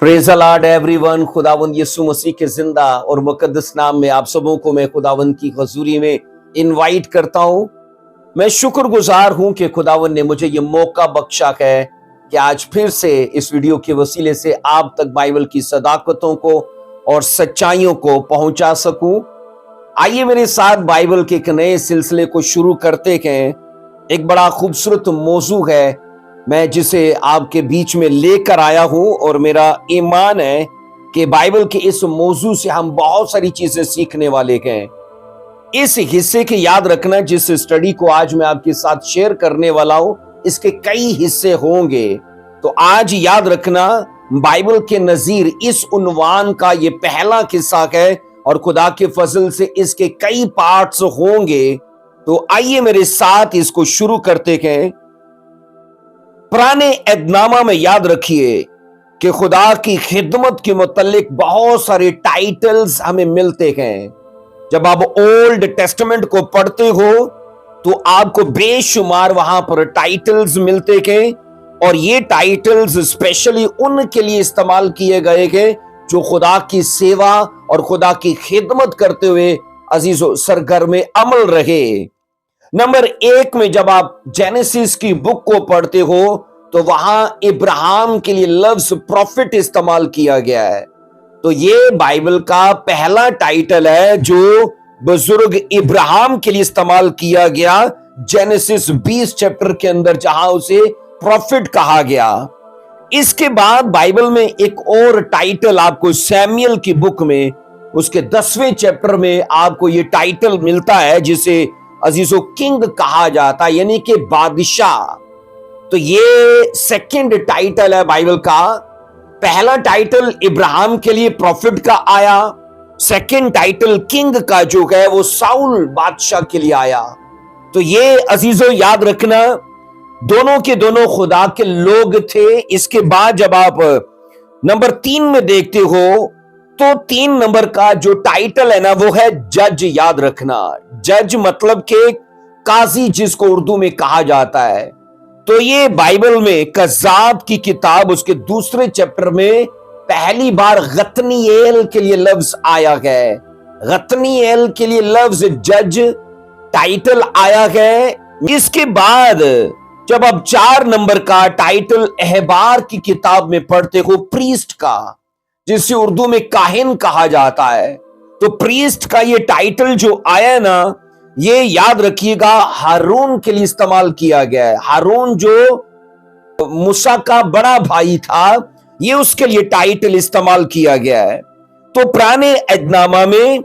Praise the Lord everyone. खुदावंद यीशु मसीह के जिंदा और मुकद्दस नाम में आप सबों को मैं खुदावंद की हजूरी में इनवाइट करता हूं। मैं शुक्रगुजार हूं कि खुदावंद ने मुझे ये मौका बख्शा है कि आज फिर से इस वीडियो के वसीले से आप तक बाइबल की सदाकतों को और सच्चाइयों को पहुंचा सकूं। आइए मेरे साथ बाइबल के एक नए सिलसिले को शुरू करते हैं। एक बड़ा खूबसूरत मौजू है मैं जिसे आपके बीच में लेकर आया हूं और मेरा ईमान है कि बाइबल के इस मौजू से हम बहुत सारी चीजें सीखने वाले हैं। इस हिस्से के याद रखना, जिस स्टडी को आज मैं आपके साथ शेयर करने वाला हूं, इसके कई हिस्से होंगे। तो आज याद रखना, बाइबल के नजीर इस उन्वान का ये पहला किस्सा है और खुदा के फजल से इसके कई पार्ट्स होंगे। तो आइए मेरे साथ इसको शुरू करते हैं। पुराने एहदनामा में याद रखिए कि खुदा की खिदमत के मुतल्लिक बहुत सारे टाइटल्स हमें मिलते हैं। जब आप ओल्ड टेस्टामेंट को पढ़ते हो तो आपको बेशुमार वहां पर टाइटल्स मिलते हैं और ये टाइटल्स स्पेशली उनके लिए इस्तेमाल किए गए हैं जो खुदा की सेवा और खुदा की खिदमत करते हुए अजीजों सरगर्म अमल रहे। नंबर 1 में जब आप जेनेसिस की बुक को पढ़ते हो तो वहां इब्राहिम के लिए लफ्ज प्रॉफिट इस्तेमाल किया गया है। तो ये बाइबल का पहला टाइटल है जो बुजुर्ग इब्राहिम के लिए इस्तेमाल किया गया जेनेसिस 20 चैप्टर के अंदर, जहां उसे प्रॉफिट कहा गया। इसके बाद बाइबल में एक और टाइटल आपको सैमुएल की बुक में उसके 10वें चैप्टर में आपको ये टाइटल मिलता है जिसे अजीजों किंग कहा जाता है, यानी कि बादशाह। तो ये सेकंड टाइटल है बाइबल का। पहला टाइटल इब्राहिम के लिए प्रॉफिट का आया, सेकंड टाइटल किंग का जो है वो साउल बादशाह के लिए आया। तो ये अजीजों याद रखना, दोनों के दोनों खुदा के लोग थे। इसके बाद जब आप नंबर 3 में देखते हो तो 3 नंबर का जो टाइटल है ना वो है जज। याद रखना, जज मतलब के काजी, जिसको उर्दू में कहा जाता है। तो ये बाइबल में कज़ाब की किताब उसके 2 चैप्टर में पहली बार गतनीएल के लिए लफ्ज आया है। गतनीएल के लिए लफ्ज जज टाइटल आया है। इसके बाद जब आप 4 नंबर का टाइटल अहबार की किताब में पढ़ते हो प्रीस्ट का, जिसे उर्दू में काहिन कहा जाता है, तो प्रीस्ट का ये टाइटल जो आया ना, ये याद रखिएगा हारून के लिए इस्तेमाल किया गया है। हारून जो मूसा का बड़ा भाई था, ये उसके लिए टाइटल इस्तेमाल किया गया है। तो पुराने एहदनामा में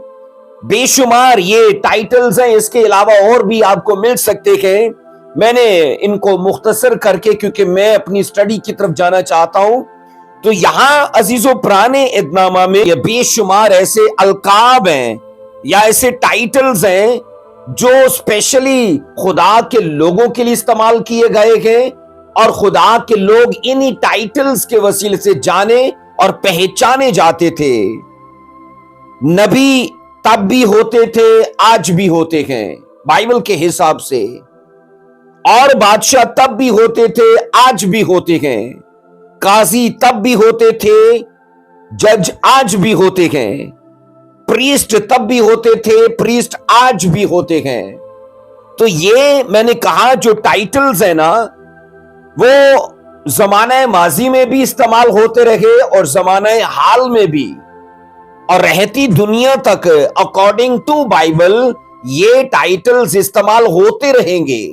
बेशुमार ये टाइटल्स हैं। इसके अलावा और भी आपको मिल सकते हैं। मैंने इनको मुख्तसर करके, क्योंकि मैं अपनी स्टडी की तरफ जाना चाहता हूं, तो यहां अजीजों पुराने एहदनामा में ये बेशुमार ऐसे अलकाब हैं या ऐसे टाइटल्स हैं जो स्पेशली खुदा के लोगों के लिए इस्तेमाल किए गए हैं और खुदा के लोग इन्हीं टाइटल्स के वसीले से जाने और पहचाने जाते थे। नबी तब भी होते थे, आज भी होते हैं बाइबल के हिसाब से, और बादशाह तब भी होते थे, आज भी होते हैं। काजी तब भी होते थे, जज आज भी होते हैं। प्रीस्ट तब भी होते थे, प्रीस्ट आज भी होते हैं। तो ये मैंने कहा जो टाइटल्स है ना, वो जमाना माजी में भी इस्तेमाल होते रहे और जमाना हाल में भी, और रहती दुनिया तक अकॉर्डिंग टू बाइबल ये टाइटल्स इस्तेमाल होते रहेंगे।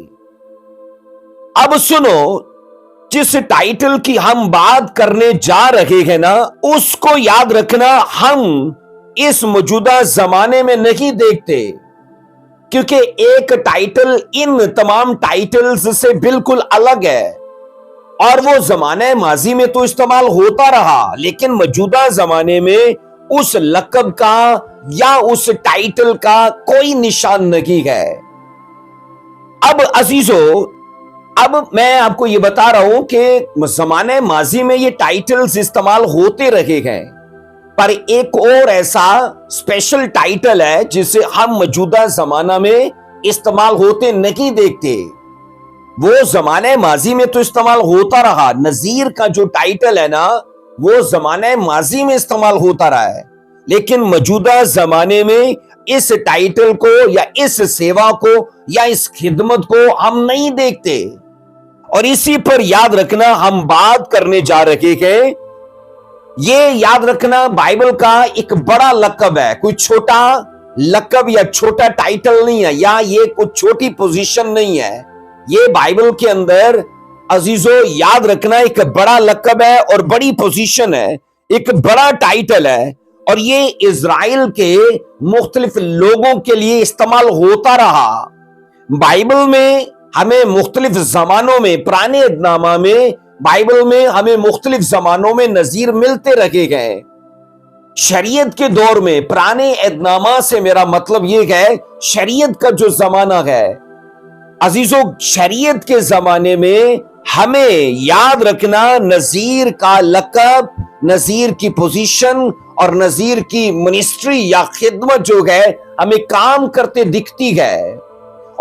अब सुनो, जिस टाइटल की हम बात करने जा रहे हैं ना, उसको याद रखना हम इस मौजूदा जमाने में नहीं देखते, क्योंकि एक टाइटल इन तमाम टाइटल्स से बिल्कुल अलग है और वो जमाने माजी में तो इस्तेमाल होता रहा, लेकिन मौजूदा जमाने में उस लक़ब का या उस टाइटल का कोई निशान नहीं है। अब अजीजों, अब मैं आपको ये बता रहा हूं कि जमाने माजी में ये टाइटल्स इस्तेमाल होते रहे हैं, पर एक और ऐसा स्पेशल टाइटल है जिसे हम मौजूदा जमाना में इस्तेमाल होते नहीं देखते। वो जमाने माजी में तो इस्तेमाल होता रहा। नजीर का जो टाइटल है ना, وہ زمانہ ماضی میں استعمال ہوتا رہا ہے، لیکن موجودہ زمانے میں اس ٹائٹل کو یا اس سیوا کو یا اس خدمت کو ہم نہیں دیکھتے۔ اور اسی پر یاد رکھنا ہم بات کرنے جا رہے ہیں۔ یہ یاد رکھنا بائبل کا ایک بڑا لقب ہے، کوئی چھوٹا لقب یا چھوٹا ٹائٹل نہیں ہے، یا یہ کوئی چھوٹی پوزیشن نہیں ہے۔ یہ بائبل کے اندر عزیزو یاد رکھنا ایک بڑا لقب ہے اور بڑی پوزیشن ہے، ایک بڑا ٹائٹل ہے، اور یہ اسرائیل کے مختلف لوگوں کے لیے استعمال ہوتا رہا۔ بائبل میں ہمیں مختلف زمانوں میں، پرانے عہد نامہ میں، بائبل میں ہمیں مختلف زمانوں میں نذیر ملتے رہے گئے۔ شریعت کے دور میں، پرانے عہد نامہ سے میرا مطلب یہ ہے شریعت کا جو زمانہ ہے عزیزو، شریعت کے زمانے میں ہمیں یاد رکھنا نذیر کا لقب، نذیر کی پوزیشن اور نذیر کی منسٹری یا خدمت جو ہے ہمیں کام کرتے دکھتی ہے۔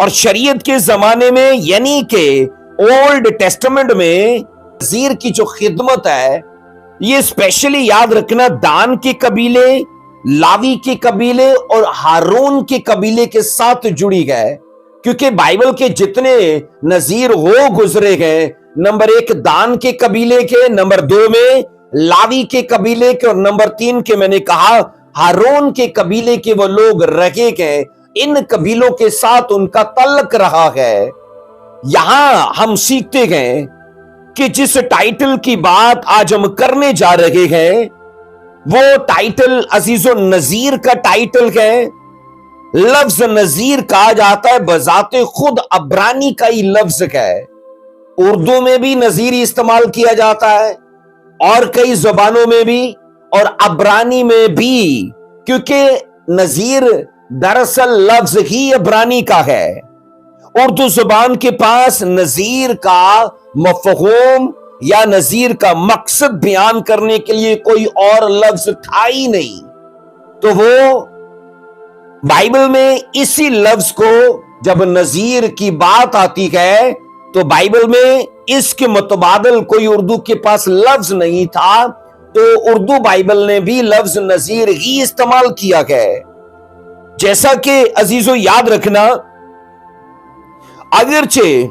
اور شریعت کے زمانے میں یعنی کہ اولڈ ٹیسٹمنٹ میں نذیر کی جو خدمت ہے یہ اسپیشلی یاد رکھنا دان کے قبیلے، لاوی کے قبیلے اور ہارون کے قبیلے کے ساتھ جڑی ہے، کیونکہ بائبل کے جتنے نذیر ہو گزرے گئے، نمبر 1 دان کے قبیلے کے، نمبر 2 میں لاوی کے قبیلے کے، اور نمبر 3 کے میں نے کہا ہارون کے قبیلے کے وہ لوگ رہے گئے۔ ان قبیلوں کے ساتھ ان کا تعلق رہا ہے۔ یہاں ہم سیکھتے گئے کہ جس ٹائٹل کی بات آج ہم کرنے جا رہے ہیں وہ ٹائٹل عزیزو نذیر کا ٹائٹل ہے۔ لفظ نذیر کہا جاتا ہے بذات خود عبرانی کا ہی لفظ ہے۔ اردو میں بھی نذیر استعمال کیا جاتا ہے اور کئی زبانوں میں بھی، اور عبرانی میں بھی، کیونکہ نذیر دراصل لفظ ہی عبرانی کا ہے۔ اردو زبان کے پاس نذیر کا مفہوم یا نذیر کا مقصد بیان کرنے کے لیے کوئی اور لفظ تھا ہی نہیں، تو وہ بائبل میں اسی لفظ کو جب نذیر کی بات آتی ہے تو بائبل میں اس کے متبادل کوئی اردو کے پاس لفظ نہیں تھا، تو اردو بائبل نے بھی لفظ نذیر ہی استعمال کیا ہے۔ جیسا کہ عزیزو یاد رکھنا اگرچہ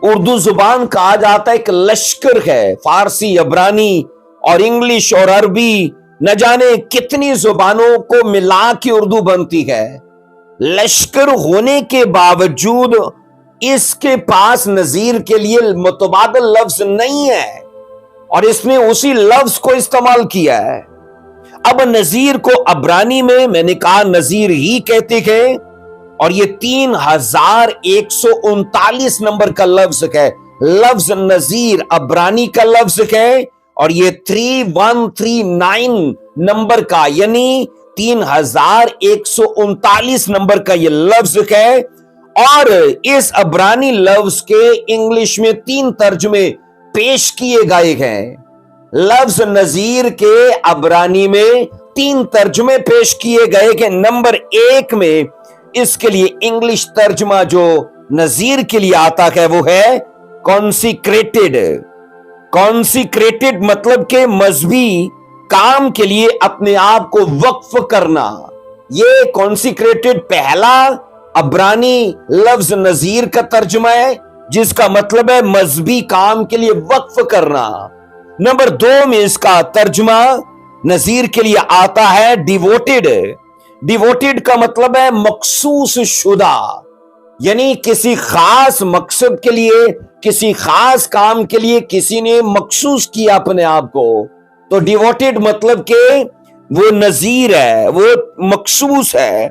اردو زبان کہا جاتا ہے ایک لشکر ہے، فارسی، عبرانی اور انگلش اور عربی نہ جانے کتنی زبانوں کو ملا کے اردو بنتی ہے، لشکر ہونے کے باوجود اس کے پاس نذیر کے لیے متبادل لفظ نہیں ہے، اور اس نے اسی لفظ کو استعمال کیا ہے۔ اب نذیر کو عبرانی میں نے کہا نذیر ہی کہتے ہیں، اور یہ 3139 نمبر کا لفظ ہے۔ لفظ نذیر عبرانی کا لفظ ہے، اور یہ 3139 نمبر کا یعنی 3139 نمبر کا یہ لفظ ہے، اور اس عبرانی لفظ کے انگلش میں 3 ترجمے پیش کیے گئے ہیں۔ لفظ نذیر کے عبرانی میں 3 ترجمے پیش کیے گئے کہ نمبر 1 میں اس کے لیے انگلش ترجمہ جو نذیر کے لیے آتا ہے وہ ہے کانسیکریٹڈ۔ کانسیکریٹڈ مطلب کہ مذہبی کام کے لیے اپنے آپ کو وقف کرنا۔ یہ کانسیکریٹڈ پہلا عبرانی لفظ نذیر کا ترجمہ ہے، جس کا مطلب ہے مذہبی کام کے لیے وقف کرنا۔ نمبر 2 میں اس کا ترجمہ نذیر کے لیے آتا ہے ڈیووٹڈ۔ ڈیووٹڈ کا مطلب ہے مخصوص شدہ، یعنی کسی خاص مقصد کے لیے، کسی خاص کام کے لیے کسی نے مخصوص کیا اپنے آپ کو، تو ڈیووٹڈ مطلب کہ وہ نذیر ہے، وہ مخصوص ہے۔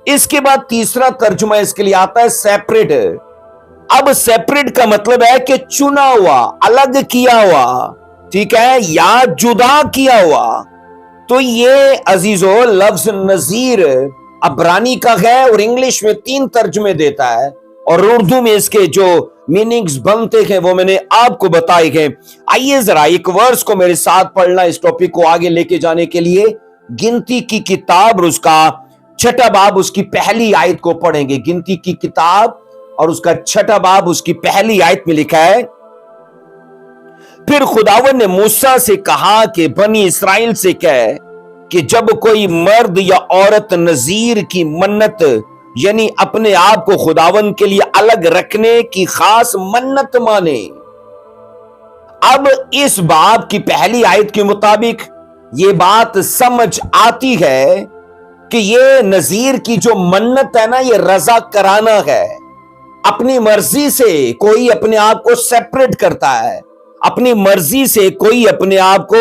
اس کے بعد تیسرا ترجمہ اس کے لیے آتا ہے سیپریٹ۔ اب سیپریٹ کا مطلب ہے کہ چنا ہوا، الگ کیا ہوا، ٹھیک ہے، یا جدا کیا ہوا۔ تو یہ عزیزو لفظ نذیر عبرانی کا ہے اور انگلش میں 3 ترجمے دیتا ہے، اور اردو میں اس کے جو میننگز بنتے ہیں وہ میں نے آپ کو بتائے ہیں۔ آئیے ذرا ایک ورس کو میرے ساتھ پڑھنا، اس ٹاپک کو آگے لے کے جانے کے لیے گنتی کی کتاب اور اس کا 6واں باب اس کی پہلی آیت کو پڑھیں گے۔ گنتی کی کتاب اور اس کا 6واں باب اس کی پہلی آیت میں لکھا ہے پھر خداوند نے موسیٰ سے کہا کہ بنی اسرائیل سے کہہ کہ جب کوئی مرد یا عورت نذیر کی منت یعنی اپنے آپ کو خداوند کے لیے الگ رکھنے کی خاص منت مانے۔ اب اس باب کی پہلی آیت کے مطابق یہ بات سمجھ آتی ہے کہ یہ نذیر کی جو منت ہے نا، یہ رضا کرانا ہے۔ اپنی مرضی سے کوئی اپنے آپ کو سیپریٹ کرتا ہے، اپنی مرضی سے کوئی اپنے آپ کو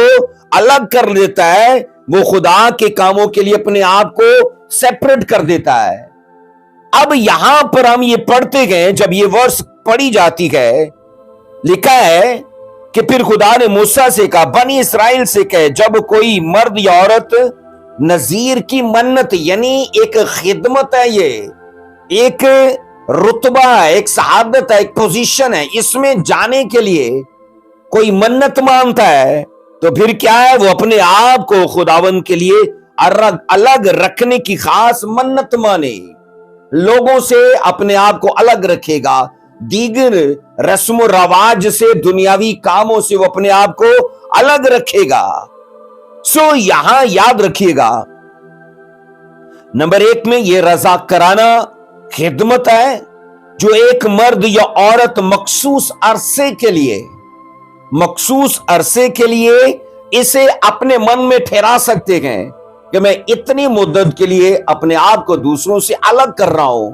الگ کر لیتا ہے، وہ خدا کے کاموں کے لیے اپنے آپ کو سیپریٹ کر دیتا ہے۔ اب یہاں پر ہم یہ پڑھتے گئے، جب یہ ورس پڑھی جاتی ہے، لکھا ہے کہ پھر خدا نے موسیٰ سے کہا بنی اسرائیل سے کہ جب کوئی مرد یا عورت نذیر کی منت، یعنی ایک خدمت ہے، یہ ایک رتبہ ہے، ایک سعادت ہے، ایک پوزیشن ہے، اس میں جانے کے لیے کوئی منت مانتا ہے تو پھر کیا ہے، وہ اپنے آپ کو خداوند کے لیے الگ رکھنے کی خاص منت مانے، لوگوں سے اپنے آپ کو الگ رکھے گا، دیگر رسم و رواج سے، دنیاوی کاموں سے وہ اپنے آپ کو الگ رکھے گا۔ یہاں یاد رکھیے گا، نمبر 1 میں یہ رضا کرانا خدمت ہے جو ایک مرد یا عورت مخصوص عرصے کے لیے اسے اپنے من میں ٹھہرا سکتے ہیں کہ میں اتنی مدت کے لیے اپنے آپ کو دوسروں سے الگ کر رہا ہوں،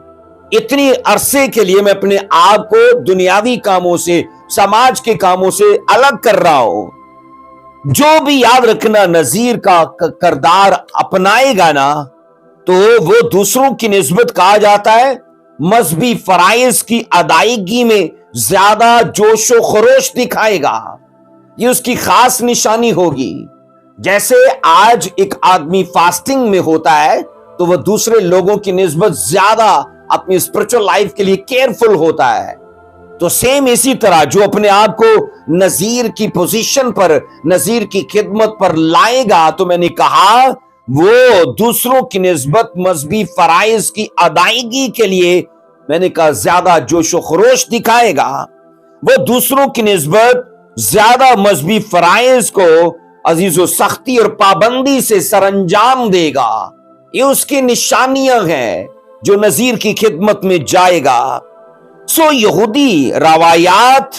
اتنی عرصے کے لیے میں اپنے آپ کو دنیاوی کاموں سے، سماج کے کاموں سے الگ کر رہا ہوں۔ جو بھی یاد رکھنا نذیر کا کردار اپنائے گا نا، تو وہ دوسروں کی نسبت کہا جاتا ہے مذہبی فرائض کی ادائیگی میں زیادہ جوش و خروش دکھائے گا، یہ اس کی خاص نشانی ہوگی۔ جیسے آج ایک آدمی فاسٹنگ میں ہوتا ہے تو وہ دوسرے لوگوں کی نسبت زیادہ اپنی اسپرچل لائف کے لیے کیئرفل ہوتا ہے، تو سیم اسی طرح جو اپنے آپ کو نذیر کی پوزیشن پر، نذیر کی خدمت پر لائے گا، تو میں نے کہا وہ دوسروں کی نسبت مذہبی فرائض کی ادائیگی کے لیے، میں نے کہا زیادہ جوش و خروش دکھائے گا، وہ دوسروں کی نسبت زیادہ مذہبی فرائض کو عزیز و سختی اور پابندی سے سر انجام دے گا۔ یہ اس کی نشانیاں ہیں جو نذیر کی خدمت میں جائے گا۔ یہودی روایات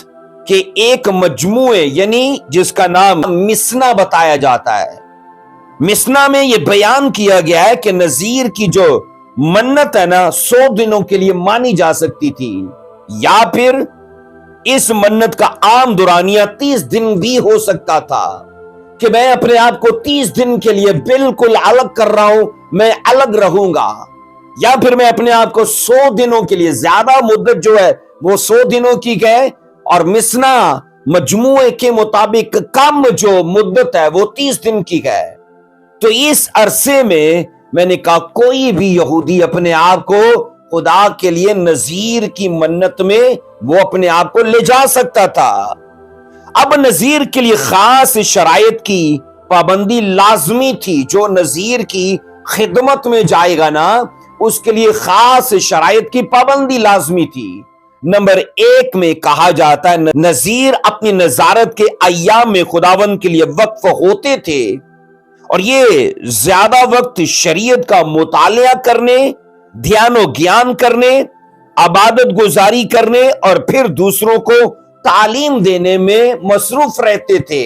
کے ایک مجموعے، یعنی جس کا نام مسنا بتایا جاتا ہے، مسنا میں یہ بیان کیا گیا ہے کہ نذیر کی جو منت ہے نا 100 دنوں کے لیے مانی جا سکتی تھی، یا پھر اس منت کا عام دورانیہ 30 دن بھی ہو سکتا تھا کہ میں اپنے آپ کو 30 دن کے لیے بالکل الگ کر رہا ہوں، میں الگ رہوں گا، یا پھر میں اپنے آپ کو 100 دنوں کے لیے، زیادہ مدت جو ہے وہ 100 دنوں کی ہے، اور مسنا مجموعے کے مطابق کم جو مدت ہے وہ 30 دن کی ہے۔ تو اس عرصے میں نے کہا کوئی بھی یہودی اپنے آپ کو خدا کے لیے نذیر کی منت میں وہ اپنے آپ کو لے جا سکتا تھا۔ اب نذیر کے لیے خاص شرائط کی پابندی لازمی تھی، جو نذیر کی خدمت میں جائے گا نا، اس کے لیے خاص شرائط کی پابندی لازمی تھی۔ نمبر 1 میں کہا جاتا ہے نذیر اپنی نذارت کے ایام میں خداوند کے لیے وقف ہوتے تھے، اور یہ زیادہ وقت شریعت کا مطالعہ کرنے، دھیان و گیان کرنے، عبادت گزاری کرنے اور پھر دوسروں کو تعلیم دینے میں مصروف رہتے تھے۔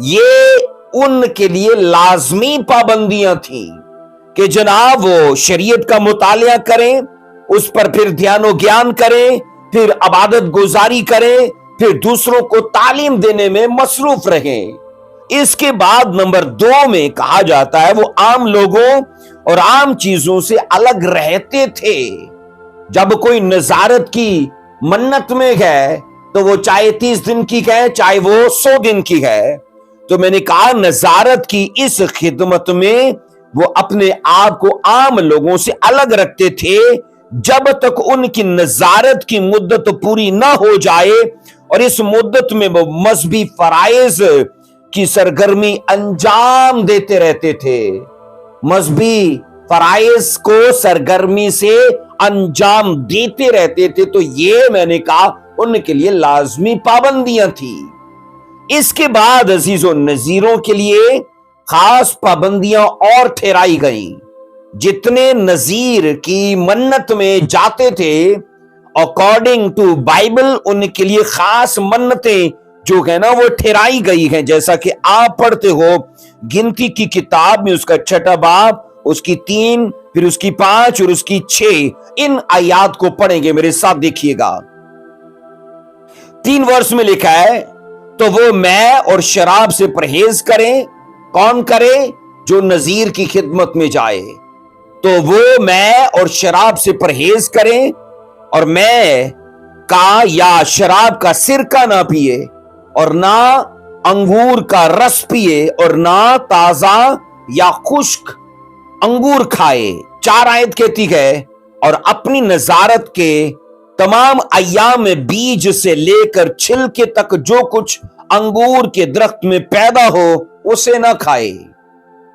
یہ ان کے لیے لازمی پابندیاں تھیں کہ جناب وہ شریعت کا مطالعہ کریں، اس پر پھر دھیان و گیان کریں، پھر عبادت گزاری کریں، پھر دوسروں کو تعلیم دینے میں مصروف رہیں۔ اس کے بعد نمبر 2 میں کہا جاتا ہے وہ عام لوگوں اور عام چیزوں سے الگ رہتے تھے۔ جب کوئی نذارت کی منت میں ہے تو وہ چاہے 30 دن کی ہے، چاہے وہ 100 دن کی ہے، تو میں نے کہا نذارت کی اس خدمت میں وہ اپنے آپ کو عام لوگوں سے الگ رکھتے تھے جب تک ان کی نذارت کی مدت پوری نہ ہو جائے، اور اس مدت میں وہ مذہبی فرائض کی سرگرمی انجام دیتے رہتے تھے، مذہبی فرائض کو سرگرمی سے انجام دیتے رہتے تھے۔ تو یہ میں نے کہا ان کے لیے لازمی پابندیاں تھی۔ اس کے بعد عزیزوں نذیروں کے لیے خاص پابندیاں اور ٹھہرائی گئیں. جتنے نذیر کی منت میں جاتے تھے اکارڈنگ ٹو بائبل ان کے لیے خاص منتیں جو ہے نا وہ ٹھہرائی گئی ہیں. جیسا کہ آپ پڑھتے ہو گنتی کی کتاب میں اس کا 6 باب اس کی 3 پھر اس کی 5 اور اس کی 6 ان آیات کو پڑھیں گے. میرے ساتھ دیکھیے گا 3 ورس میں لکھا ہے تو وہ میں اور شراب سے پرہیز کریں. کون کرے؟ جو نذیر کی خدمت میں جائے. تو وہ میں اور شراب سے پرہیز کریں اور میں کا یا شراب کا سرکہ نہ پیے اور نہ انگور کا رس پیے اور نہ تازہ یا خشک انگور کھائے. 4 آیت کہتی ہے اور اپنی نظارت کے تمام ایام میں بیج سے لے کر چھلکے تک جو کچھ انگور کے درخت میں پیدا ہو اسے نہ کھائے.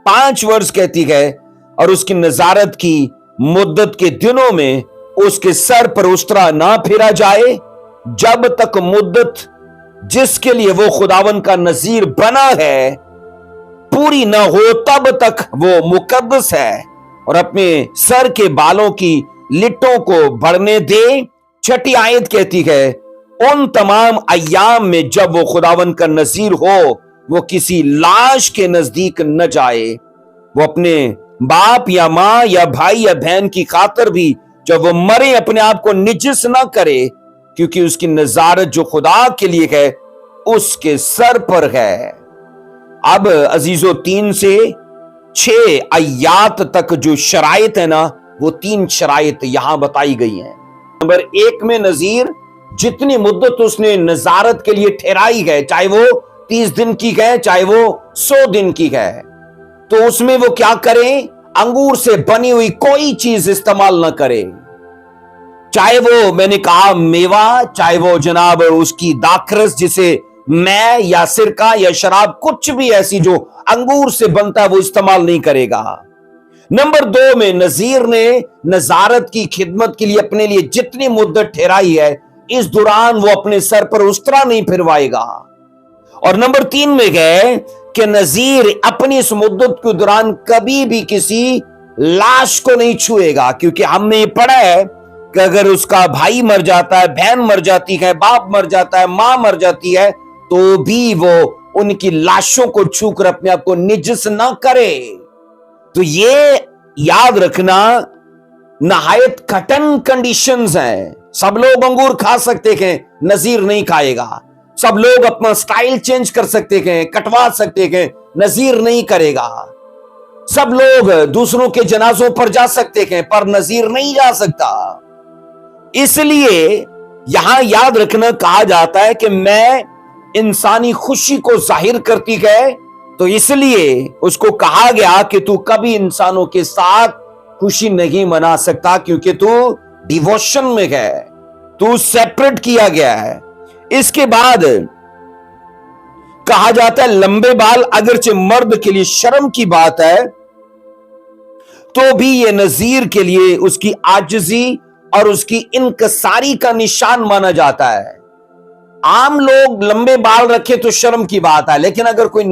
5 ورس کہتی ہے اور اس کی نظارت کی مدت کے دنوں میں اس کے سر پر استرا نہ پھیرا جائے جب تک مدت جس کے لیے وہ خداوند کا نذیر بنا ہے پوری نہ ہو تب تک وہ مقدس ہے اور اپنے سر کے بالوں کی لٹوں کو بڑھنے دے. 6 آیت کہتی ہے ان تمام ایام میں جب وہ خداوند کا نذیر ہو وہ کسی لاش کے نزدیک نہ جائے. وہ اپنے باپ یا ماں یا بھائی یا بہن کی خاطر بھی جب وہ مرے اپنے آپ کو نجس نہ کرے کیونکہ اس کی نظارت جو خدا کے لیے ہے اس کے سر پر ہے. اب عزیزو 3 سے 6 آیات تک جو شرائط ہے نا وہ 3 شرائط یہاں بتائی گئی ہیں. نمبر 1 میں نذیر جتنی مدت اس نے نظارت کے لیے ٹھہرائی ہے چاہے وہ 30 دن کی ہے چاہے وہ 100 دن کی ہے تو اس میں وہ کیا کریں؟ انگور سے بنی ہوئی کوئی چیز استعمال نہ کرے. چاہے وہ میں نے کہا میوہ چاہے وہ جناب اس کی داخرس جسے میں یا سرکہ یا شراب کچھ بھی ایسی جو انگور سے بنتا ہے وہ استعمال نہیں کرے گا. نمبر 2 میں نذیر نے نظارت کی خدمت کے لیے اپنے لیے جتنی مدت ٹھہرائی ہے اس دوران وہ اپنے سر پر استرا نہیں پھروائے گا. اور نمبر 3 میں ہے کہ نذیر اپنی اس مدت کے دوران کبھی بھی کسی لاش کو نہیں چھوئے گا کیونکہ ہم نے یہ پڑھا ہے کہ اگر اس کا بھائی مر جاتا ہے بہن مر جاتی ہے باپ مر جاتا ہے ماں مر جاتی ہے تو بھی وہ ان کی لاشوں کو چھو کر اپنے آپ کو نجس نہ کرے. تو یہ یاد رکھنا نہایت کٹن کنڈیشنز ہیں. سب لوگ انگور کھا سکتے ہیں نذیر نہیں کھائے گا. سب لوگ اپنا سٹائل چینج کر سکتے ہیں کٹوا سکتے ہیں نذیر نہیں کرے گا. سب لوگ دوسروں کے جنازوں پر جا سکتے ہیں پر نذیر نہیں جا سکتا. اس لیے یہاں یاد رکھنا کہا جاتا ہے کہ میں انسانی خوشی کو ظاہر کرتی ہے تو اس لیے اس کو کہا گیا کہ تو کبھی انسانوں کے ساتھ خوشی نہیں منا سکتا کیونکہ تو ڈیووشن میں ہے تو سیپریٹ کیا گیا ہے. اس کے بعد کہا جاتا ہے لمبے بال اگرچہ مرد کے لیے شرم کی بات ہے تو بھی یہ نذیر کے لیے اس کی عاجزی اور اس کی انکساری کا نشان مانا جاتا ہے. عام لوگ لمبے بال رکھے تو شرم کی بات ہے لیکن اگر کوئی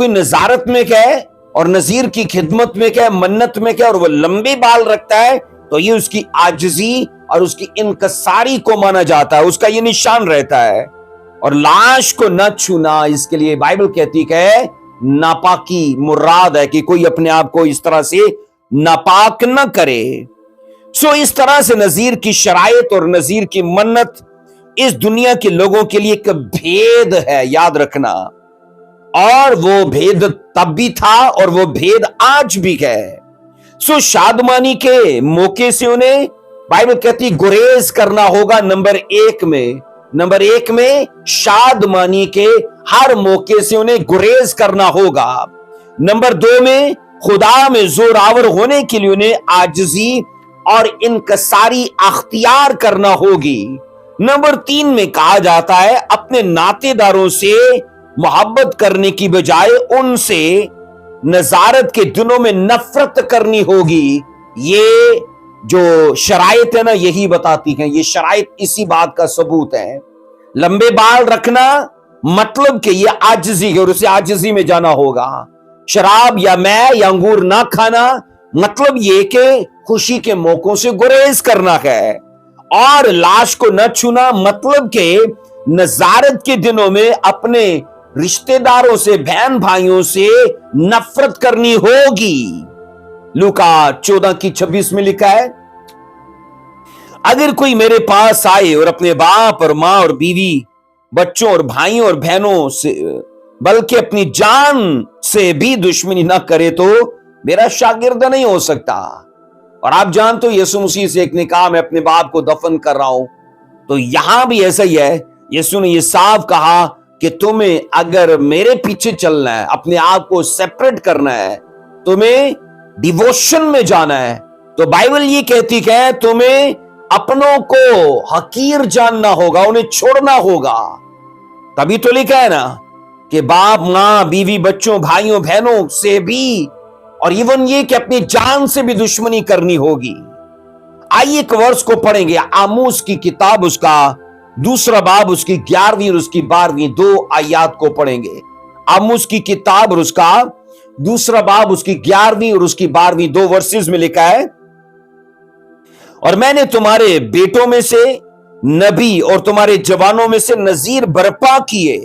نظارت میں ہے اور نذیر کی خدمت میں ہے منت میں ہے اور وہ لمبے بال رکھتا ہے تو یہ اس کی عاجزی اور اس کی انکساری کو مانا جاتا ہے اس کا یہ نشان رہتا ہے. اور لاش کو نہ چھونا اس کے لیے بائبل کہتی ہے ناپاکی مراد ہے کہ کوئی اپنے آپ کو اس طرح سے ناپاک نہ کرے. سو اس طرح سے نذیر کی شرائط اور نذیر کی منت اس دنیا کے لوگوں کے لیے ایک بھید ہے یاد رکھنا. اور وہ بھید تب بھی تھا اور وہ بھید آج بھی ہے. سو شادمانی کے موقع سے انہیں بائبل کہتی گریز کرنا ہوگا. نمبر ایک میں شادمانی کے ہر موقع سے انہیں گریز کرنا ہوگا. نمبر 2 میں خدا میں زور آور ہونے کے لیے انہیں عاجزی اور انکساری اختیار کرنا ہوگی. نمبر 3 میں کہا جاتا ہے اپنے ناطے داروں سے محبت کرنے کی بجائے ان سے نظارت کے دنوں میں نفرت کرنی ہوگی. یہ جو شرائط ہے نا یہی بتاتی ہیں یہ شرائط اسی بات کا ثبوت ہے. लंबे बाल रखना मतलब कि ये आजिजी है और उसे आजिजी में जाना होगा। शराब या मै या अंगूर ना खाना मतलब ये कि खुशी के मौकों से गुरेज करना है। और लाश को न छूना मतलब कि नजारत के दिनों में अपने रिश्तेदारों से, बहन भाइयों से नफरत करनी होगी। लूका 14:26 में लिखा है, अगर कोई मेरे पास आए और अपने बाप और माँ और बीवी, बच्चों और भाइयों और बहनों से बल्कि अपनी जान से भी दुश्मनी ना करे तो मेरा शागिर्द नहीं हो सकता। और आप जानते हो यीशु मसीह से एक ने कहा मैं अपने बाप को दफन कर रहा हूं, तो यहां भी ऐसा ही है। यीशु ने यह साफ कहा कि तुम्हें अगर मेरे पीछे चलना है, अपने आप को सेपरेट करना है, तुम्हें डिवोशन में जाना है, तो बाइबल ये कहती है तुम्हें अपनों को हकीर जानना होगा, उन्हें छोड़ना होगा। तभी तो लिखा है ना कि बाप मां बीवी बच्चों भाइयों बहनों से भी, और इवन ये कि अपनी जान से भी दुश्मनी करनी होगी। आइए एक वर्ष को पढ़ेंगे, आमोस की किताब उसका 2 बाब उसकी 11वीं और उसकी 12वीं 2 आयत को पढ़ेंगे। आमोस की किताब और उसका 2 बाब उसकी 11वीं और उसकी 12वीं 2 वर्सेस में लिखा है, और मैंने तुम्हारे बेटों में से नबी और तुम्हारे जवानों में से नजीर बर्पा किए।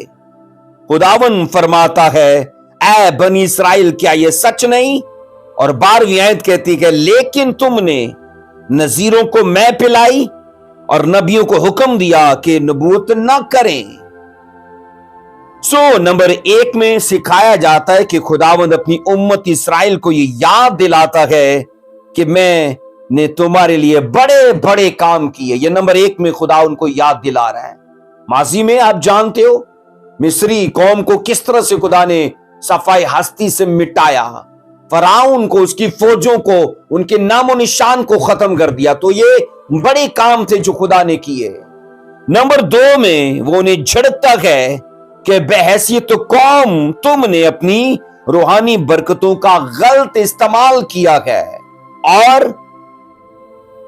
खुदावन फरमाता है, ऐ बनी इस्राएल क्या यह सच नहीं? और 12वीं आयत कहती है, लेकिन तुमने नजीरों को मैं पिलाई और नबियों को हुक्म दिया कि नबूवत न करें। नंबर 1 में सिखाया जाता है कि खुदावंद अपनी उम्मत इस्राएल को यह याद दिलाता है कि मैंने तुम्हारे लिए बड़े बड़े काम किए। यह नंबर 1 में खुदा उनको याद दिला रहा है। माजी में आप जानते हो मिस्री कौम को किस तरह से खुदा ने सफाई हस्ती से मिटाया, फराउन को, उसकी फौजों को, उनके नामो निशान को खत्म कर दिया। तो ये बड़े काम थे जो खुदा ने किए। नंबर 2 में वो उन्हें झड़कता है कि बहैसियत कौम तुमने अपनी रूहानी बरकतों का गलत इस्तेमाल किया है, और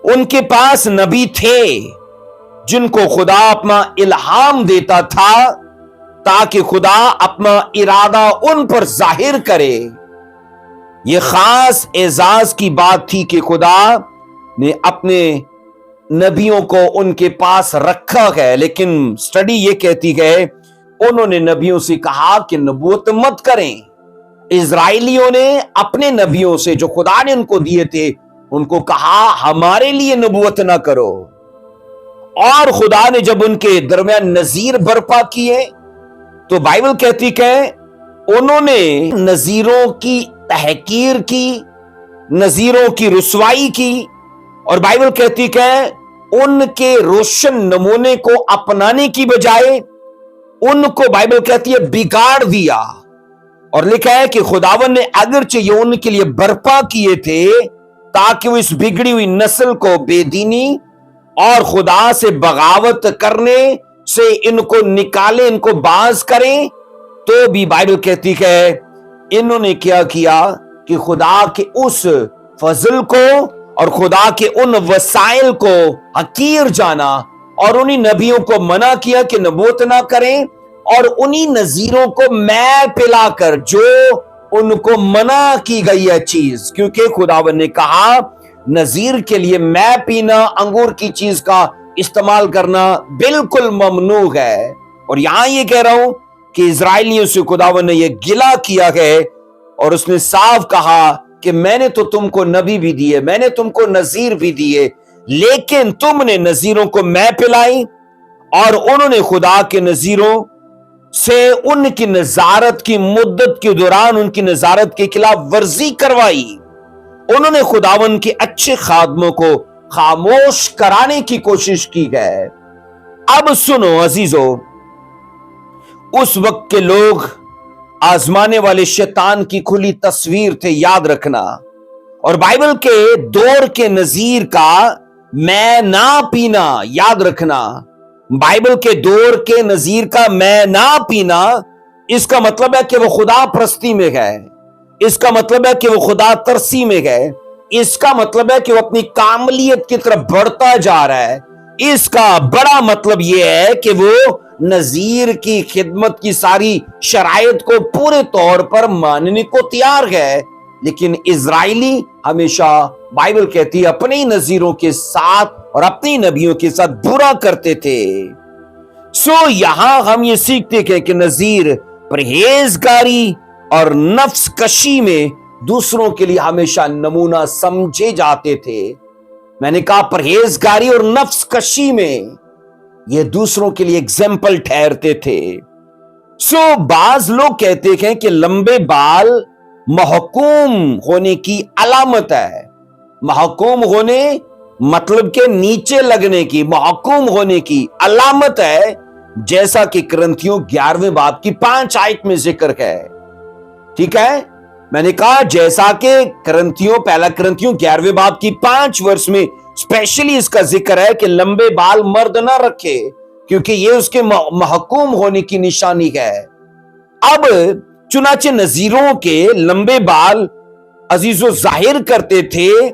उनके पास नबी थे जिनको खुदा अपना इल्हाम देता था ताकि खुदा अपना इरादा उन पर जाहिर करे। यह खास एजाज की बात थी कि खुदा ने अपने नबियों को उनके पास रखा है। लेकिन स्टडी ये कहती है उन्होंने नबियों से कहा कि नबूवत मत करें। इजराइलियों ने अपने नबियों से जो खुदा ने उनको दिए थे उनको कहा हमारे लिए नबूवत ना करो। और खुदा ने जब उनके दरमियान नजीर बर्पा किए तो बाइबल कहती है उन्होंने नजीरों की तहकीर की, नजीरों की रुसवाई की, और बाइबल कहती है उनके रोशन नमूने को अपनाने की बजाय उनको बाइबल कहती है बिगाड़ दिया। और लिखा है कि खुदावन ने अगरचे ये उनके लिए बर्पा किए थे ताकि वो इस बिगड़ी हुई नस्ल को बेदीनी और खुदा से बगावत करने से इनको निकाले, इनको बाज करें। तो भी बाइबल कहती है इन्होंने क्या किया कि खुदा के उस फजल को और खुदा के उन वसाइल को हकीर जाना, और उन्हीं नबियों को मना किया कि नबूवत ना करें, और उन्हीं नजीरों को मैं पिलाकर जो उनको मना की गई है चीज, क्योंकि खुदावन ने कहा नजीर के लिए मैं पीना, अंगूर की चीज का इस्तेमाल करना बिल्कुल ममनू है। और यहां ये कह रहा हूं कि इजराइलियों से खुदावन ने यह गिला किया है और उसने साफ कहा कि मैंने तो तुमको नबी भी दिए, मैंने तुमको नजीर भी दिए, लेकिन तुमने नजीरों को मैं पिलाई और उन्होंने खुदा के नजीरों से उनकी नजारत की मुद्दत के दौरान उनकी नजारत के खिलाफ वर्जी करवाई। उन्होंने खुदावन के अच्छे खादमों को खामोश कराने की कोशिश की है। अब सुनो अजीजों, उस वक्त के लोग आजमाने वाले शैतान की खुली तस्वीर थे, याद रखना। और बाइबल के दौर के नजीर का मैं ना पीना, याद रखना। बाइबल के दौर के नजीर का मैं ना पीना, इसका मतलब है कि वो खुदा परस्ती में है, इसका मतलब है कि वो खुदा तरसी में है, इसका मतलब है कि वो अपनी कामलियत की तरफ बढ़ता जा रहा है। इसका बड़ा मतलब यह है कि वो नजीर की खिदमत की सारी शराइत को पूरे तौर पर मानने को तैयार है, लेकिन इजराइली हमेशा बाइबल कहती है अपने ही नजीरों के साथ और अपने नबियों के साथ बुरा करते थे। सो यहां हम ये सीखते हैं कि नजीर परहेजगारी और नफ्स कशी में दूसरों के लिए हमेशा नमूना समझे जाते थे। मैंने कहा परहेजगारी और नफ्स कशी में ये दूसरों के लिए एग्जाम्पल ठहरते थे। सो बाज लोग कहते हैं कि लंबे बाल महकूम होने की अलामत है। महकूम होने मतलब के नीचे लगने की, महकूम होने की अलामत है, जैसा कि करंथियों 11वें बाब की 5 आयत में जिक्र है। ठीक है, मैंने कहा जैसा कि पहला करंथियों 11वें बाब की 5 वर्ष में स्पेशली इसका जिक्र है कि लंबे बाल मर्द ना रखे, क्योंकि ये उसके महकूम होने की निशानी है। अब चुनाचे नजीरों के लंबे बाल अजीजों जाहिर करते थे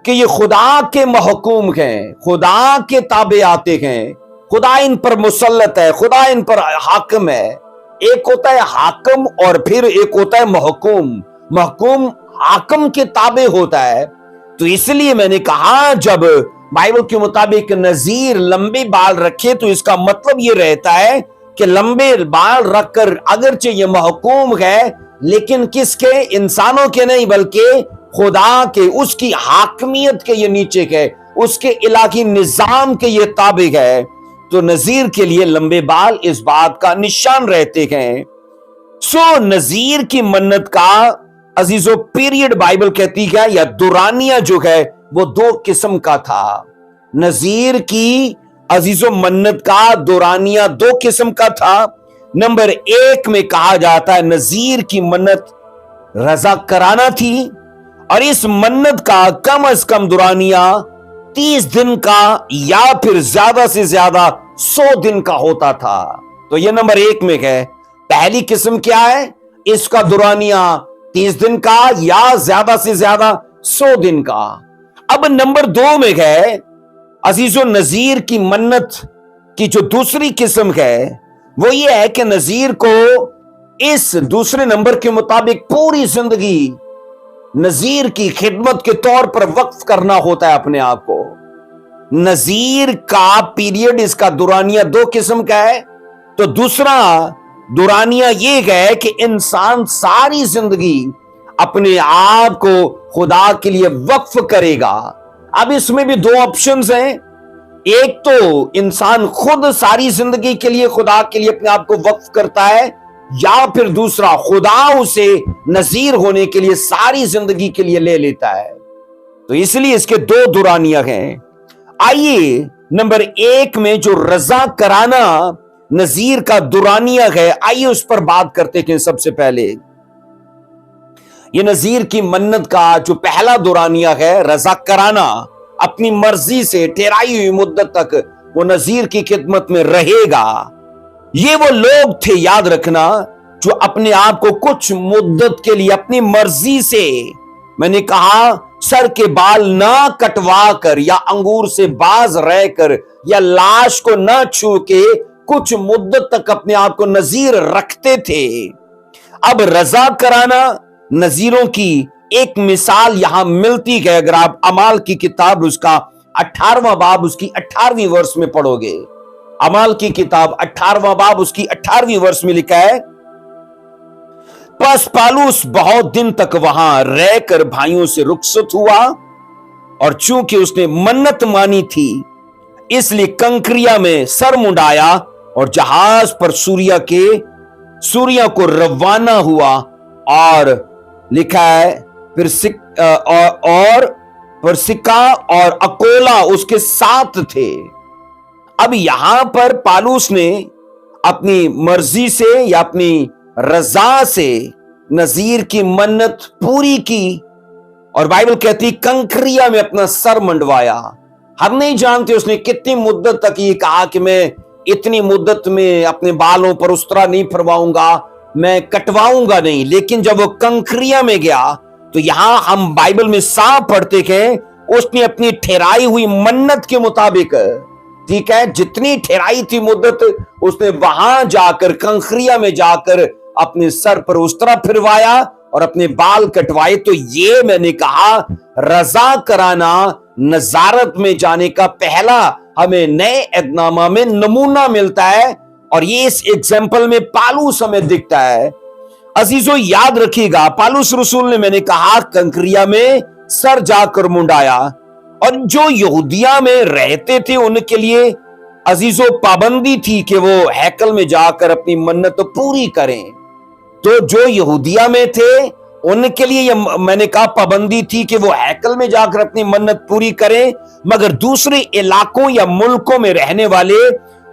कि ये खुदा के महकूम हैं, खुदा के ताबे आते हैं, खुदा इन पर मुसल्लत है, खुदा इन पर हाकिम है। एक होता है हाकिम और फिर एक होता है महकूम। महकूम हाकिम के ताबे होता है। तो इसलिए मैंने कहा जब बाइबल के मुताबिक नजीर लंबे बाल रखे तो इसका मतलब ये रहता है कि लंबे बाल रखकर अगरचे ये महकूम है, लेकिन किसके? इंसानों के नहीं, बल्कि खुदा के, उसकी हाकमियत के ये नीचे है, उसके इलाही निजाम के ये ताबे है। तो नजीर के लिए लंबे बाल इस बात का निशान रहते हैं। सो नजीर की मन्नत का अजीजों पीरियड बाइबल कहती है या दुरानिया जो है वो 2 किस्म का था। नजीर की अजीजों मन्नत का दुरानिया 2 किस्म का था। नंबर 1 में कहा जाता है नजीर की मन्नत रजा कराना थी, और इस मन्नत का कम से कम दुरानिया 30 दिन का या फिर ज्यादा से ज्यादा 100 दिन का होता था। तो यह नंबर 1 में है। पहली किस्म क्या है? इसका दुरानिया 30 दिन का या ज्यादा से ज्यादा 100 दिन का। अब नंबर 2 में है अजीजों नजीर की मन्नत की जो दूसरी किस्म है वो ये है कि नजीर को इस दूसरे नंबर के मुताबिक पूरी जिंदगी नजीर की खिदमत के तौर पर वक्फ करना होता है अपने आप को। नजीर का पीरियड इसका दुरानिया 2 किस्म का है। तो दूसरा दुरानिया ये है कि इंसान सारी जिंदगी अपने आप को खुदा के लिए वक्फ करेगा। अब इसमें भी 2 ऑप्शंस हैं। एक तो इंसान खुद सारी जिंदगी के लिए खुदा के लिए अपने आप को वक्फ करता है, या फिर दूसरा खुदा उसे नजीर होने के लिए सारी जिंदगी के लिए ले लेता है। तो इसलिए इसके 2 दुरानिया हैं। आइए नंबर 1 में जो रजा कराना नजीर का दुरानिया है, आइए उस पर बात करते हैं। सबसे पहले ये नजीर की मन्नत का जो पहला दुरानिया है, रजा कराना, अपनी मर्जी से ठहराई हुई मुद्दत तक वो नजीर की खिदमत में रहेगा। ये वो लोग थे, याद रखना, जो अपने आप को कुछ मुद्दत के लिए अपनी मर्जी से, मैंने कहा सर के बाल ना कटवा कर या अंगूर से बाज रहकर या लाश को ना छू के कुछ मुद्दत तक अपने आप को नजीर रखते थे। अब रजा कराना नजीरों की एक मिसाल यहां मिलती है। अगर आप अमाल की किताब उसका 18वां बाब उसकी 18वीं वर्ष में पढ़ोगे, अमाल की किताब 18वां बाब उसकी 18वीं वर्ष में लिखा है, बस पालूस बहुत दिन तक वहां रहकर भाइयों से रुखसत हुआ, और चूंकि उसने मन्नत मानी थी इसलिए कंक्रिया में सर मुंडाया और जहाज पर सूर्या को रवाना हुआ। और लिखा है फिर सिक्का और अकोला उसके साथ थे। अब यहां पर पालूस ने अपनी मर्जी से या अपनी रजा से नजीर की मन्नत पूरी की, और बाइबल कहती कंक्रिया में अपना सर मंडवाया। हम नहीं जानते उसने कितनी मुद्दत तक ये कहा कि मैं इतनी मुद्दत में अपने बालों पर उस तरह नहीं फरवाऊंगा, मैं कटवाऊंगा नहीं। लेकिन जब वो कंक्रिया में गया तो यहां हम बाइबल में साफ पढ़ते हैं उसने अपनी ठहराई हुई मन्नत के मुताबिक ठीक है, जितनी ठहराई थी मुद्दत उसने वहां जाकर कंखरिया में जाकर अपने सर पर उस तरह फिरवाया और अपने बाल कटवाए। तो ये मैंने कहा रजा कराना नजारत में जाने का पहला हमें नए अहदनामा में नमूना मिलता है, और ये इस एग्जाम्पल में पालूस हमें दिखता है। अजीजों याद रखिएगा, पालूस रसूल ने मैंने कहा कंकरिया में सर जाकर मुंडाया, और जो यहूदिया में रहते थे उनके लिए अजीजों पाबंदी थी कि वो हैकल में जाकर अपनी मन्नत पूरी करें। तो जो यहूदिया में थे उनके लिए ये मैंने कहा पाबंदी थी कि वो हैकल में जाकर अपनी मन्नत पूरी करें, मगर दूसरे इलाकों या मुल्कों में रहने वाले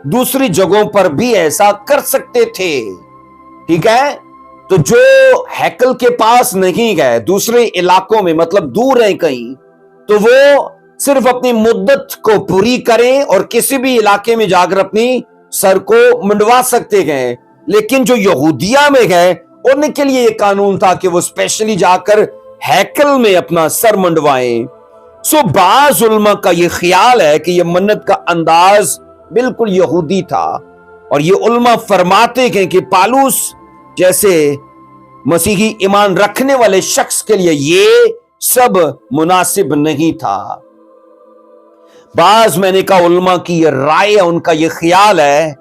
दूसरी जगहों पर भी ऐसा कर सकते थे। ठीक है, तो जो हैकल के पास नहीं गए, दूसरे इलाकों में मतलब दूर है कहीं, तो वो सिर्फ अपनी मुद्दत को पूरी करें और किसी भी इलाके में जाकर अपनी सर को मुंडवा सकते गए। लेकिन जो यहूदिया में गए उनके लिए यह कानून था कि वो स्पेशली जाकर हैकल में अपना सर मुंडवाएं। सो बाज़ उलमा का यह ख्याल है कि यह मन्नत का अंदाज बिल्कुल यहूदी था, और ये उलमा फरमाते हैं कि पालूस जैसे मसीही ईमान रखने वाले शख्स के लिए ये सब मुनासिब नहीं था। बाज मैंने कहा उलमा की ये राय है, उनका ये ख्याल है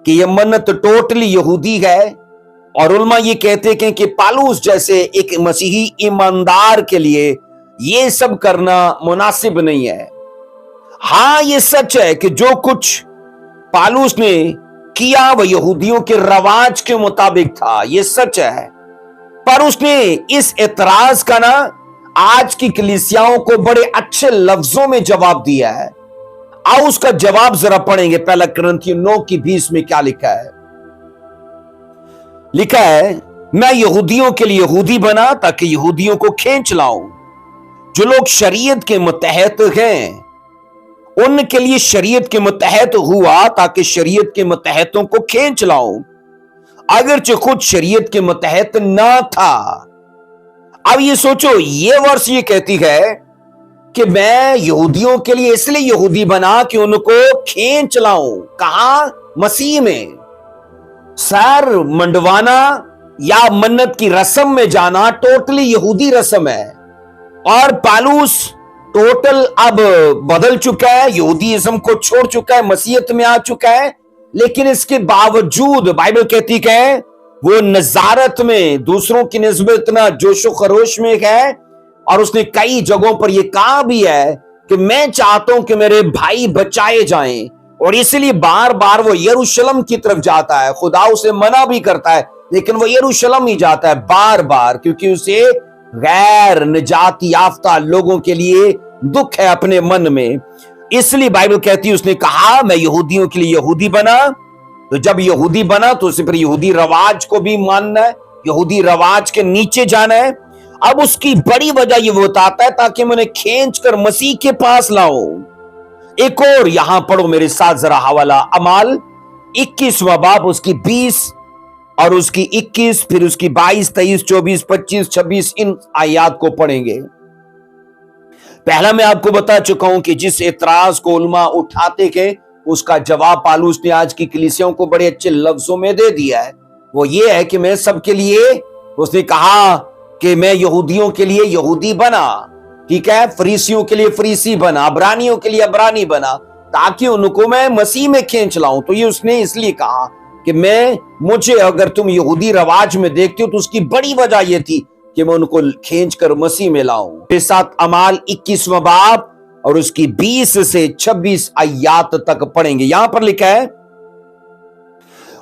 कि ये मन्नत टोटली यहूदी है, और उलमा ये कहते हैं कि पालूस जैसे एक मसीही ईमानदार के लिए ये सब करना मुनासिब नहीं है। हां ये सच है कि जो कुछ पालूस ने किया वह यहूदियों के रवाज के मुताबिक था, ये सच है, पर उसने इस एतराज का ना आज की कलीसियाओं को बड़े अच्छे लफ्जों में जवाब दिया है। आओ उसका जवाब जरा पढ़ेंगे। पहला कुरिन्थियों 9:20 में क्या लिखा है? लिखा है, मैं यहूदियों के लिए यहूदी बना ताकि यहूदियों को खींच लाऊं। जो लोग शरीयत के मुतहत हैं उनके लिए शरीयत के मुतहत हुआ ताकि शरीयत के मुतहतों को खींच लाऊं, अगरचे खुद शरीयत के मुतहत ना था। अब ये सोचो, ये वर्ष ये कहती है कि मैं यहूदियों के लिए इसलिए यहूदी बना कि उनको खींच लाऊं। कहां? मसीह में। सर मंडवाना या मन्नत की रस्म में जाना टोटली यहूदी रस्म है, और पालूस टोटल अब बदल चुका है, यहूदीइज्म को छोड़ चुका है, मसीहत में आ चुका है। लेकिन इसके बावजूद बाइबल कहती है वो नजारत में दूसरों की निस्बत इतना जोशो खरोश में है, और उसने कई जगहों पर यह कहा भी है कि मैं चाहता हूं कि मेरे भाई बचाए जाएं, और इसलिए बार बार वो यरूशलेम की तरफ जाता है। खुदा उसे मना भी करता है लेकिन वो यरूशलेम ही जाता है बार बार, क्योंकि उसे गैर निजात याफ्ता लोगों के लिए दुख है अपने मन में। इसलिए बाइबल कहती है उसने कहा मैं यहूदियों के लिए यहूदी बना। तो जब यहूदी बना तो उसे फिर यहूदी रवाज को भी मानना है, यहूदी रवाज के नीचे जाना है। अब उसकी बड़ी वजह ये बताता है ताकि मैं उन्हें खींच कर मसीह के पास लाऊं। एक और यहां पढ़ो मेरे साथ जरा हवाला, अमाल 21वां बाब उसकी 20 और उसकी 21, फिर उसकी 22, 23, 24, 25, 26 इन आयात को पढ़ेंगे। पहला मैं आपको बता चुका हूं कि जिस एतराज को उलमा उठाते के उसका जवाब पालूस ने आज की कलीसियाओं को बड़े अच्छे लफ्जों में दे दिया है। वो ये है कि मैं सबके लिए, उसने कहा कि मैं यहूदियों के लिए यहूदी बना, ठीक है, फरीसियों के लिए फरीसी बना, अबरानियों के लिए अबरानी बना, ताकि उनको मैं मसीह में खींच लाऊं। तो ये उसने इसलिए कहा कि मुझे अगर तुम यहूदी रवाज में देखते हो तो उसकी बड़ी वजह यह थी कि मैं उनको खींच कर मसीह में लाऊं। के साथ अमाल 21वां बाब और उसकी 20 से 26 आयात तक पढ़ेंगे। यहां पर लिखा है,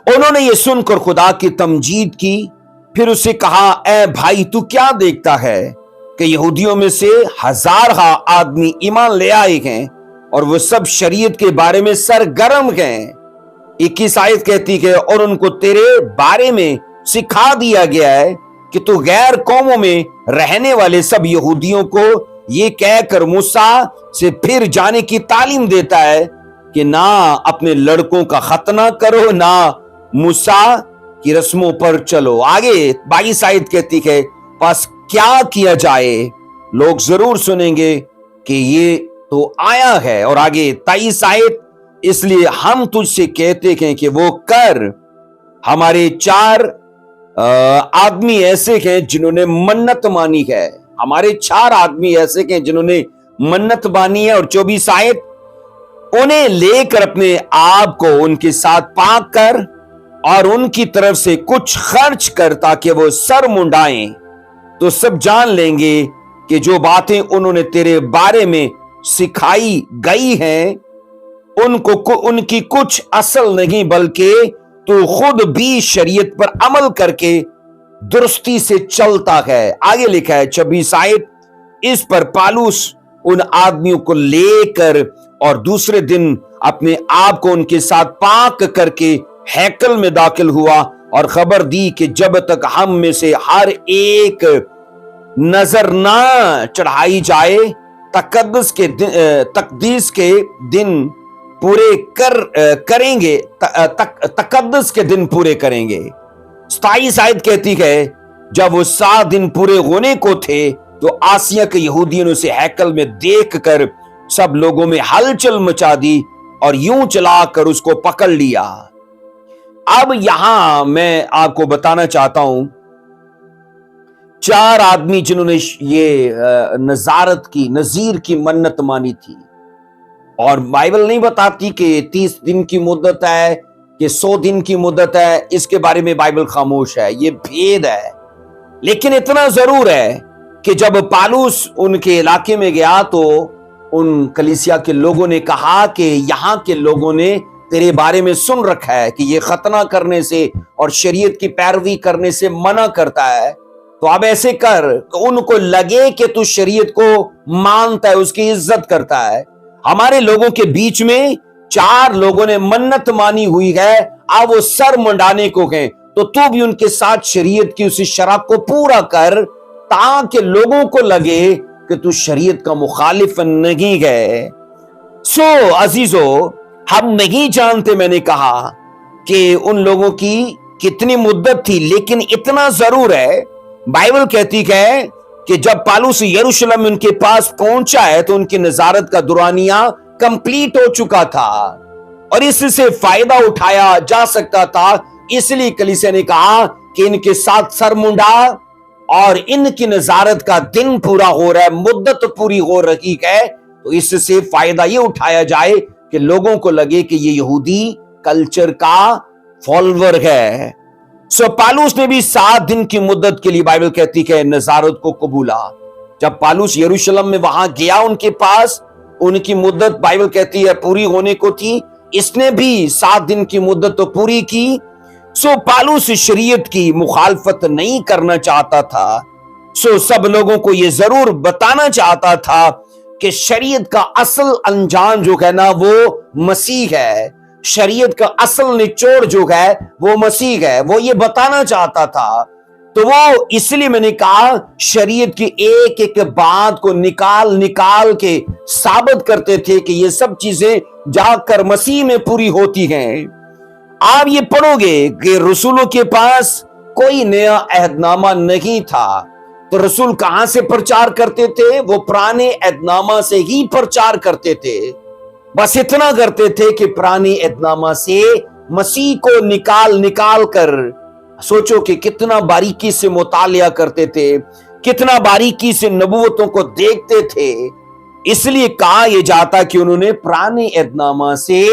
उन्होंने ये सुनकर खुदा की तमजीद की, फिर उसे कहा ए भाई तू क्या देखता है कि यहूदियों में से 1000 आदमी ईमान ले आए हैं और वो सब शरीयत के बारे में सरगर्म हैं। 21 आयत कहती है और उनको तेरे बारे में सिखा दिया गया है कि तू गैर कौमों में रहने वाले सब यहूदियों को ये कहकर मूसा से फिर जाने की तालीम देता है कि ना अपने लड़कों का खतना करो, ना मूसा की रस्मों पर चलो। आगे 22 आयत कहती है बस क्या किया जाए, लोग जरूर सुनेंगे कि ये तो आया है। और आगे 23 आयत, इसलिए हम तुझसे कहते हैं कि वो कर। हमारे 4 आदमी ऐसे हैं जिन्होंने मन्नत मानी है। हमारे 4 आदमी ऐसे हैं जिन्होंने मन्नत मानी है। और 24 आयत, उन्हें लेकर अपने आप को उनके साथ पाक कर और उनकी तरफ से कुछ खर्च कर ताकि वो सर मुंडाएं, तो सब जान लेंगे कि जो बातें उन्होंने तेरे बारे में सिखाई गई हैं उनकी कुछ असल नहीं, बल्कि तू खुद भी शरीयत पर अमल करके दुरुस्ती से चलता है। आगे लिखा है 26 आयत, इस पर पालूस उन आदमियों को लेकर और दूसरे दिन अपने आप को उनके साथ पाक करके हैकल में दाखिल हुआ और खबर दी कि जब तक हम में से हर एक नजर ना चढ़ाई जाए तकदीस के दिन पूरे करेंगे, तकद्दुस के दिन पूरे करेंगे। 27 आयत कहती है, जब वो 7 दिन पूरे होने को थे तो आसिया के यहूदियों ने उसे हैकल में देखकर सब लोगों में हलचल मचा दी और यूं चलाकर उसको पकड़ लिया। अब यहां मैं आपको बताना चाहता हूं, 4 आदमी जिन्होंने ये नजीर की मन्नत मानी थी, और बाइबल नहीं बताती कि 30 दिन की मुद्दत है कि 100 दिन की मुद्दत है, इसके बारे में बाइबल खामोश है, ये भेद है। लेकिन इतना जरूर है कि जब पालूस उनके इलाके में गया तो उन कलीसिया के लोगों ने कहा कि यहां के लोगों ने तेरे बारे में सुन रखा है कि ये खतना करने से और शरीयत की पैरवी करने से मना करता है, तो अब ऐसे कर कि उनको लगे कि तू शरीयत को मानता है, उसकी इज्जत करता है। हमारे लोगों के बीच में 4 लोगों ने मन्नत मानी हुई है, अब वो सर मंडाने को गए, तो तू भी उनके साथ शरीयत की उसी शराब को पूरा कर ताकि लोगों को लगे कि तू शरीयत का मुखालिफ नहीं है। सो अजीजो, हम नहीं जानते, मैंने कहा कि उन लोगों की कितनी मुद्दत थी, लेकिन इतना जरूर है, बाइबल कहती है कि जब पालूस यरूशलेम उनके पास पहुंचा है तो उनकी नजारत का दुरानिया कंप्लीट हो चुका था और इससे फायदा उठाया जा सकता था। इसलिए कलीसिया ने कहा कि इनके साथ सर मुंडा और इनकी नजारत का दिन पूरा हो रहा है, मुद्दत पूरी हो रही है, तो इससे फायदा ये उठाया जाए कि लोगों को लगे कि ये यहूदी कल्चर का फॉलोवर है। सो पालूस ने भी 7 दिन की मुद्दत के लिए बाइबल कहती है नजारत को कबूला। जब पालूस यरूशलेम में वहां गया उनके पास, उनकी मुद्दत बाइबल कहती है पूरी होने को थी, इसने भी 7 दिन की मुद्दत तो पूरी की। सो पालूस शरीयत की मुखालफत नहीं करना चाहता था। सो सब लोगों को यह जरूर बताना चाहता था कि शरीयत का असल अंजाम जो है ना वो मसीह है, शरीयत का असल निचोड़ जो है वो मसीह है, वो ये बताना चाहता था। तो वो इसलिए मैंने कहा शरीयत की एक एक बात को निकाल के साबित करते थे कि ये सब चीजें जाकर मसीह में पूरी होती हैं। आप ये पढ़ोगे कि रसूलों के पास कोई नया अहदनामा नहीं था, तो रसूल कहां से प्रचार करते थे? वो पुराने अहदनामा से ही प्रचार करते थे। बस इतना करते थे कि पुराने अहदनामा से मसीह को निकाल कर, सोचो कि कितना बारीकी से मुतालिया करते थे, कितना बारीकी से नबूवतों को देखते थे। इसलिए कहा यह जाता कि उन्होंने पुराने अहदनामा से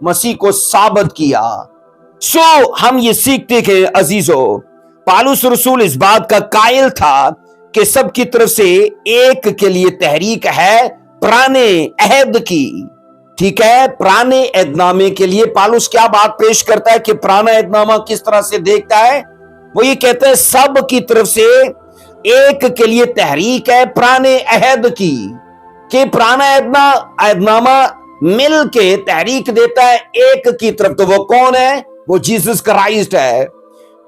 मसीह को साबित किया। सो हम ये सीखते कि अजीजों, पालूस रसूल इस बात का कायल था कि सबकी तरफ से एक के लिए तहरीक है पुराने अहद की। ठीक है, पुराने अहदनामे के लिए पालूस क्या बात पेश करता है कि पुराना अहदनामा किस तरह से देखता है? वो ये कहता है सब की तरफ से एक के लिए तहरीक है पुराने अहद की, कि पुराना अहदनामा मिल के तहरीक देता है एक की तरफ। तो वो कौन है? वो जीसस क्राइस्ट है।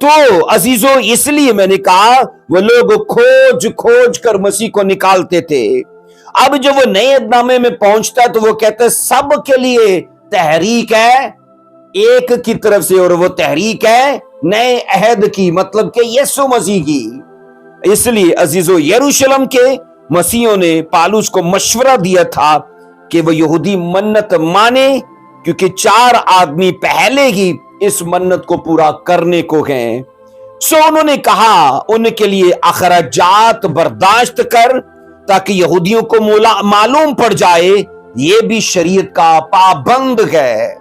तो अजीजों, इसलिए मैंने कहा वो लोग खोज कर मसीह को निकालते थे। अब जब वो नए अहदनामे में पहुंचता है तो वो कहते हैं सब के लिए तहरीक है एक की तरफ से, और वो तहरीक है नए अहद की, मतलब कि यीशु मसीह की। इसलिए अजीजों, यरूशलेम के मसीहों ने पालूस को मशवरा दिया था कि वो यहूदी मन्नत माने क्योंकि 4 आदमी पहले ही इस मन्नत को पूरा करने को गए। सो उन्होंने कहा उनके लिए अखराजात बर्दाश्त कर, ताकि यहूदियों को मालूम पड़ जाए ये भी शरीयत का पाबंद है।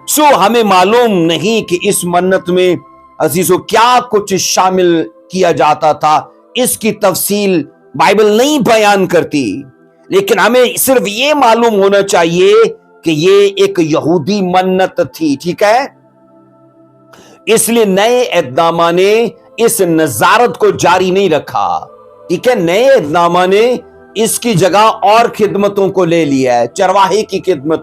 सो हमें मालूम नहीं कि इस मन्नत में अजीजों क्या कुछ शामिल किया जाता था, इसकी तफसील बाइबल नहीं बयान करती, लेकिन हमें सिर्फ ये मालूम होना चाहिए कि ये एक यहूदी मन्नत थी। ठीक है, इसलिए नए एहदनामा ने इस नजारत को जारी नहीं रखा। ठीक है, नए एहदनामा ने इसकी जगह और खिदमतों को ले लिया है, चरवाहे की खिदमत,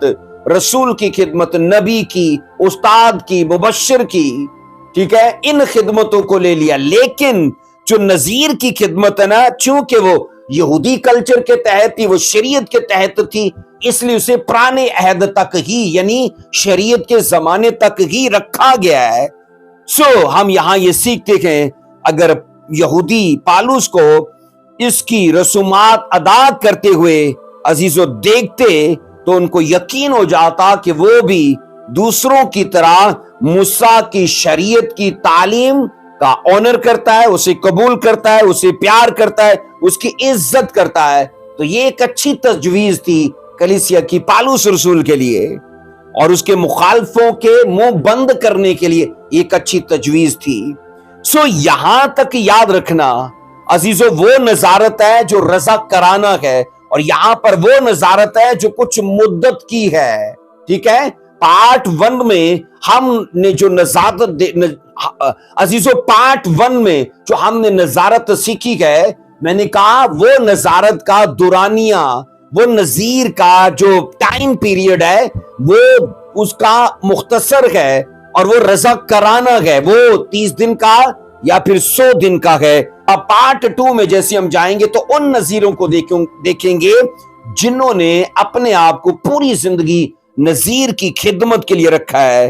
रसूल की खिदमत, नबी की, उस्ताद की, मुबश्शिर की। ठीक है, इन खिदमतों को ले लिया। लेकिन जो नजीर की खिदमत है ना, चूंकि वो यहूदी कल्चर के तहत थी, वो शरीयत के तहत थी, इसलिए उसे पुराने अहद तक ही यानी शरीयत के जमाने तक ही रखा गया है। सो हम यहां ये सीखते हैं, अगर यहूदी पालूस को इसकी रसूमात अदा करते हुए अजीजों देखते तो उनको यकीन हो जाता कि वो भी दूसरों की तरह मूसा की शरीयत की तालीम का ऑनर करता है, उसे कबूल करता है, उसे प्यार करता है, उसकी इज्जत करता है। तो ये एक अच्छी तजवीज थी कलीसिया की पालूस रसूल के लिए, और उसके मुखालफों के मुंह बंद करने के लिए एक अच्छी तजवीज थी। सो यहां तक याद रखना अजीजों, वो नजारत है जो रजा कराना है, और यहां पर वो नजारत है जो कुछ मुद्दत की है। ठीक है, पार्ट 1 में हमने जो अजीजों पार्ट 1 में जो हमने नजारत सीखी है, मैंने कहा वो नजारत का दुरानिया, वो नजीर का जो टाइम पीरियड है वो उसका मुख्तसर है, और वो रजा कराना है वो 30 दिन का या फिर 100 दिन का है। अब पार्ट 2 में जैसे हम जाएंगे तो उन नजीरों को देखेंगे जिन्होंने अपने आप को पूरी जिंदगी नजीर की खिदमत के लिए रखा है।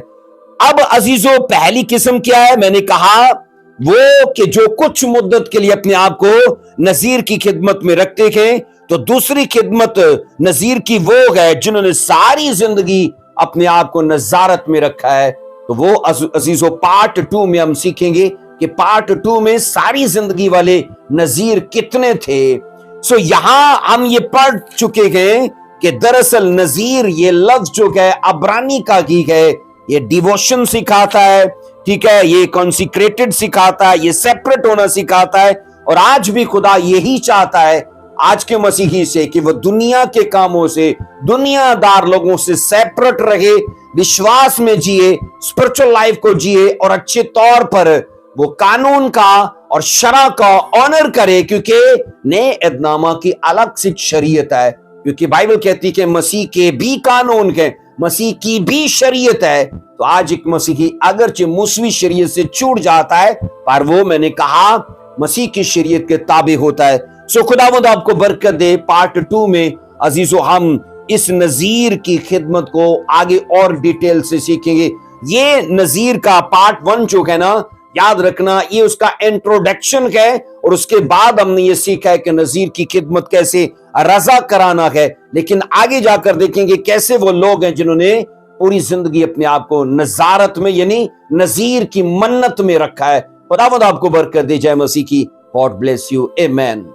अब अजीजों पहली किस्म क्या है? मैंने कहा वो कि जो कुछ मुद्दत के लिए अपने आप को नजीर की खिदमत में रखते हैं। तो दूसरी खिदमत नजीर की वो है जिन्होंने सारी जिंदगी अपने आप को नजारत में रखा है। तो वो अजीजों पार्ट 2 में हम सीखेंगे कि पार्ट 2 में सारी जिंदगी वाले नजीर कितने थे। सो यहां हम ये पढ़ चुके हैं कि दरअसल नजीर ये लफ्ज जो है अब्रानी का ही है, ये डिवोशन सिखाता है। ठीक है, ये कॉन्सिक्रेटेड सिखाता है, ये सेपरेट होना सिखाता है। और आज भी खुदा यही चाहता है आज के मसीही से कि वो दुनिया के कामों से, दुनियादार लोगों से सेपरेट रहे, विश्वास में जिए, स्पिरिचुअल लाइफ को जिए, और अच्छे तौर पर वो कानून का और शरा का ऑनर करे, क्योंकि नए एहदनामा की अलग सी शरीयत है। क्योंकि बाइबल कहती है कि मसीह के भी कानून है, मसीह की भी शरीयत है। तो आज एक मसीही अगरचे मूसवी शरीयत से छूट जाता है, पर वो मैंने कहा मसीह की शरीयत के ताबे होता है। सो खुदावंद आपको बरकत दे। पार्ट 2 में अजीजों हम इस नजीर की खिदमत को आगे और डिटेल से सीखेंगे। ये नजीर का पार्ट 1 जो है ना, याद रखना ये उसका इंट्रोडक्शन है, और उसके बाद हमने ये सीखा है कि नजीर की खिदमत कैसे रजा कराना है। लेकिन आगे जाकर देखेंगे कैसे वो लोग हैं जिन्होंने पूरी जिंदगी अपने आप को नजारत में यानी नजीर की मन्नत में रखा है। खुदावंद आपको बरकत दे। जय मसीह की। God bless you. आमेन।